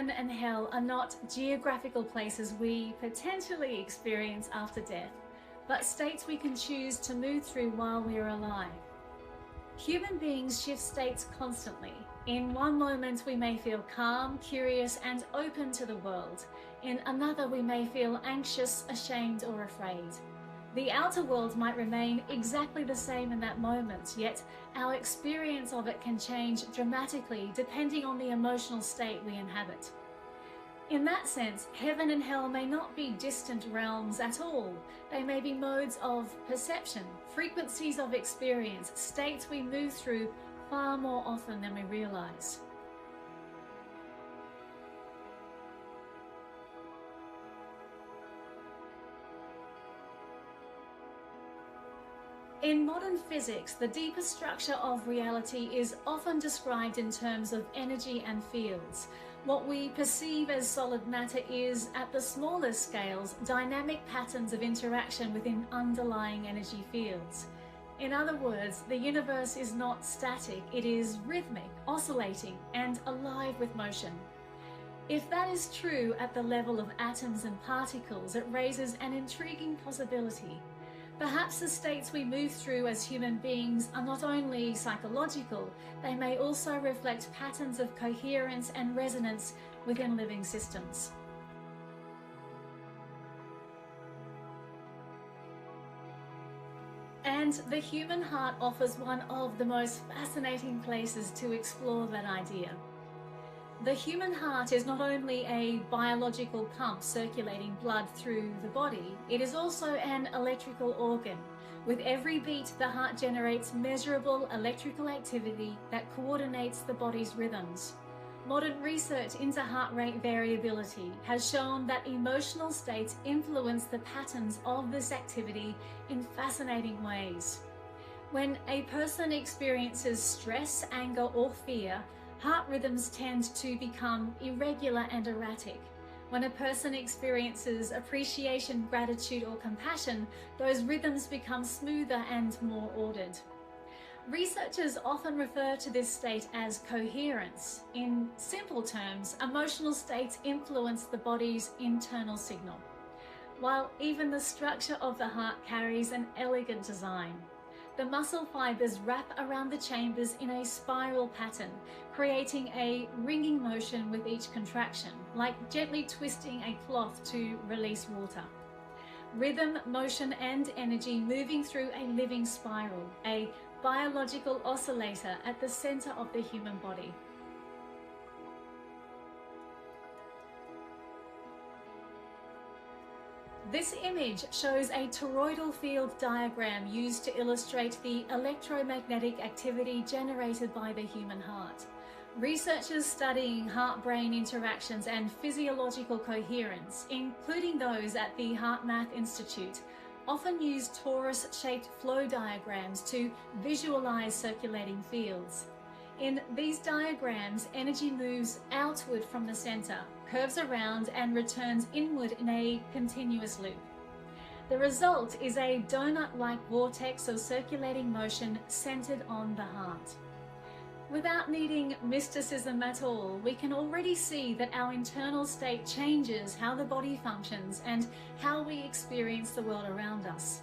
heaven and hell are not geographical places we potentially experience after death, but states we can choose to move through while we are alive. Human beings shift states constantly. In one moment we may feel calm, curious and open to the world. In another we may feel anxious, ashamed or afraid. The outer world might remain exactly the same in that moment, yet our experience of it can change dramatically depending on the emotional state we inhabit. In that sense, heaven and hell may not be distant realms at all. They may be modes of perception, frequencies of experience, states we move through far more often than we realize. In modern physics, the deeper structure of reality is often described in terms of energy and fields. What we perceive as solid matter is, at the smallest scales, dynamic patterns of interaction within underlying energy fields. In other words, the universe is not static, it is rhythmic, oscillating, and alive with motion. If that is true at the level of atoms and particles, it raises an intriguing possibility. Perhaps the states we move through as human beings are not only psychological, they may also reflect patterns of coherence and resonance within living systems. And the human heart offers one of the most fascinating places to explore that idea. The human heart is not only a biological pump circulating blood through the body, it is also an electrical organ. With every beat, the heart generates measurable electrical activity that coordinates the body's rhythms. Modern research into heart rate variability has shown that emotional states influence the patterns of this activity in fascinating ways. When a person experiences stress, anger, or fear, heart rhythms tend to become irregular and erratic. When a person experiences appreciation, gratitude, or compassion, those rhythms become smoother and more ordered. Researchers often refer to this state as coherence. In simple terms, emotional states influence the body's internal signal, while even the structure of the heart carries an elegant design. The muscle fibers wrap around the chambers in a spiral pattern, creating a ringing motion with each contraction, like gently twisting a cloth to release water. Rhythm, motion, and energy moving through a living spiral, a biological oscillator at the center of the human body. This image shows a toroidal field diagram used to illustrate the electromagnetic activity generated by the human heart. Researchers studying heart-brain interactions and physiological coherence, including those at the HeartMath Institute, often use torus-shaped flow diagrams to visualize circulating fields. In these diagrams, energy moves outward from the center, curves around and returns inward in a continuous loop. The result is a donut-like vortex of circulating motion centered on the heart. Without needing mysticism at all, we can already see that our internal state changes how the body functions and how we experience the world around us.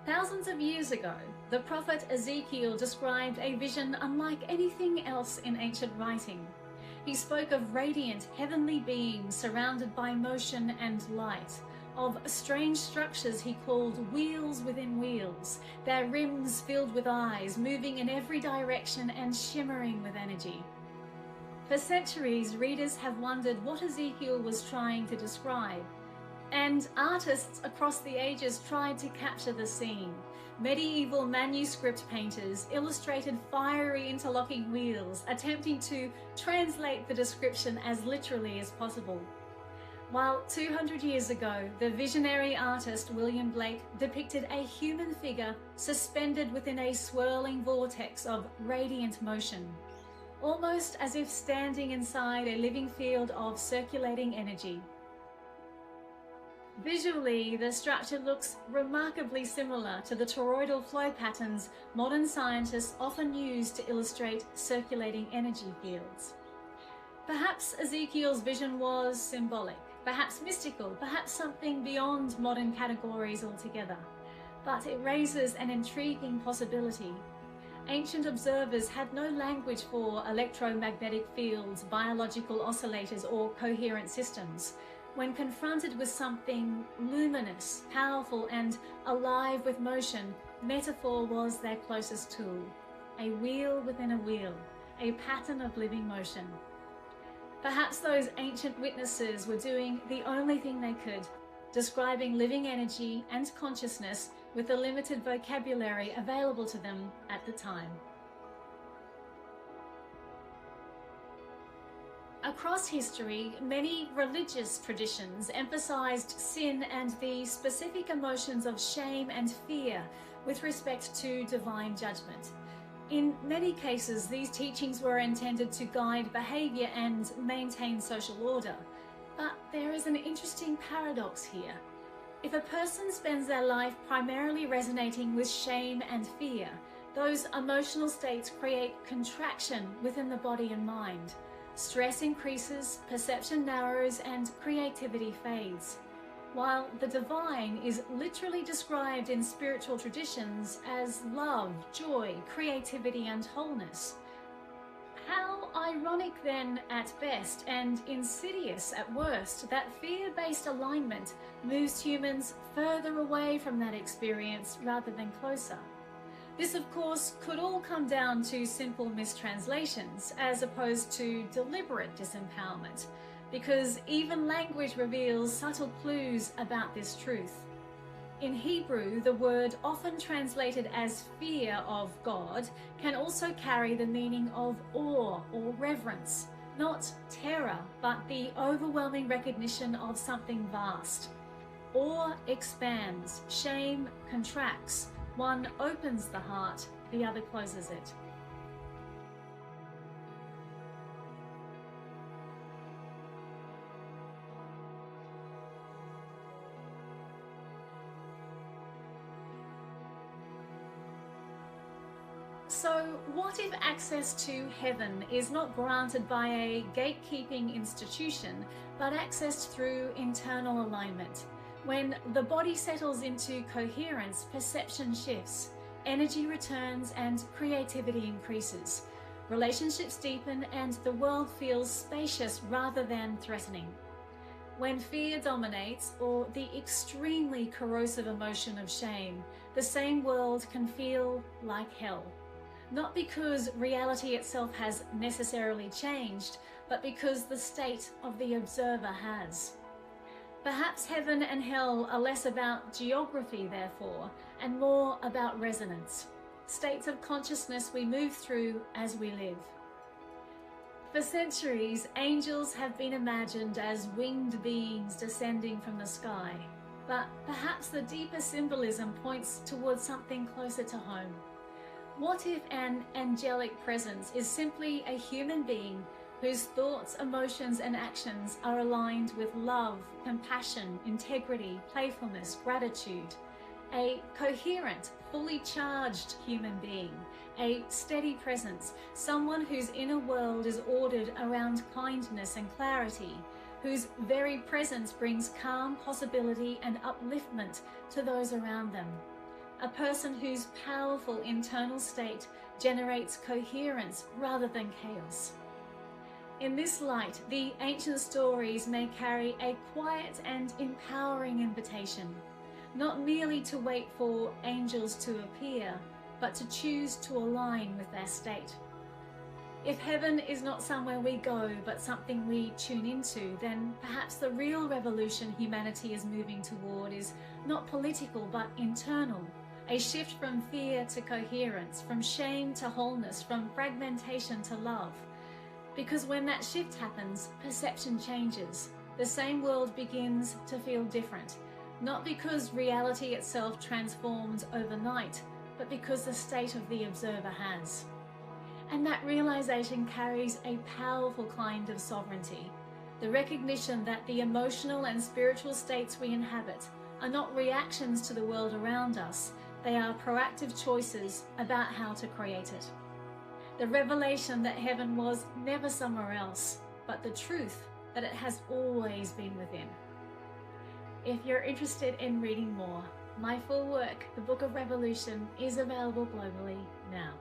Thousands of years ago, the prophet Ezekiel described a vision unlike anything else in ancient writing. He spoke of radiant heavenly beings surrounded by motion and light, of strange structures he called wheels within wheels, their rims filled with eyes, moving in every direction and shimmering with energy. For centuries, readers have wondered what Ezekiel was trying to describe, and artists across the ages tried to capture the scene. Medieval manuscript painters illustrated fiery interlocking wheels, attempting to translate the description as literally as possible. While 200 years ago, the visionary artist William Blake depicted a human figure suspended within a swirling vortex of radiant motion, almost as if standing inside a living field of circulating energy. Visually, the structure looks remarkably similar to the toroidal flow patterns modern scientists often use to illustrate circulating energy fields. Perhaps Ezekiel's vision was symbolic, perhaps mystical, perhaps something beyond modern categories altogether. But it raises an intriguing possibility. Ancient observers had no language for electromagnetic fields, biological oscillators, or coherent systems. When confronted with something luminous, powerful, and alive with motion, metaphor was their closest tool. A wheel within a wheel, a pattern of living motion. Perhaps those ancient witnesses were doing the only thing they could, describing living energy and consciousness with the limited vocabulary available to them at the time. Across history, many religious traditions emphasized sin and the specific emotions of shame and fear with respect to divine judgment. In many cases, these teachings were intended to guide behavior and maintain social order. But there is an interesting paradox here. If a person spends their life primarily resonating with shame and fear, those emotional states create contraction within the body and mind. Stress increases, perception narrows, and creativity fades. While the divine is literally described in spiritual traditions as love, joy, creativity, and wholeness. How ironic then at best, and insidious at worst, that fear-based alignment moves humans further away from that experience rather than closer. This, of course, could all come down to simple mistranslations as opposed to deliberate disempowerment, because even language reveals subtle clues about this truth. In Hebrew, the word often translated as fear of God can also carry the meaning of awe or reverence, not terror, but the overwhelming recognition of something vast. Awe expands, shame contracts. One opens the heart, the other closes it. So, what if access to heaven is not granted by a gatekeeping institution, but accessed through internal alignment? When the body settles into coherence, perception shifts, energy returns, and creativity increases. Relationships deepen, and the world feels spacious rather than threatening. When fear dominates, or the extremely corrosive emotion of shame, the same world can feel like hell. Not because reality itself has necessarily changed, but because the state of the observer has. Perhaps heaven and hell are less about geography, therefore, and more about resonance, states of consciousness we move through as we live. For centuries, angels have been imagined as winged beings descending from the sky, but perhaps the deeper symbolism points towards something closer to home. What if an angelic presence is simply a human being whose thoughts, emotions, and actions are aligned with love, compassion, integrity, playfulness, gratitude? A coherent, fully charged human being, a steady presence, someone whose inner world is ordered around kindness and clarity, whose very presence brings calm, possibility, and upliftment to those around them. A person whose powerful internal state generates coherence rather than chaos. In this light, the ancient stories may carry a quiet and empowering invitation, not merely to wait for angels to appear, but to choose to align with their state. If heaven is not somewhere we go, but something we tune into, then perhaps the real revolution humanity is moving toward is not political, but internal. A shift from fear to coherence, from shame to wholeness, from fragmentation to love. Because when that shift happens, perception changes. The same world begins to feel different, not because reality itself transforms overnight, but because the state of the observer has. And that realization carries a powerful kind of sovereignty, the recognition that the emotional and spiritual states we inhabit are not reactions to the world around us, they are proactive choices about how to create it. The revelation that heaven was never somewhere else, but the truth that it has always been within. If you're interested in reading more, my full work, the Book of Revolution, is available globally now.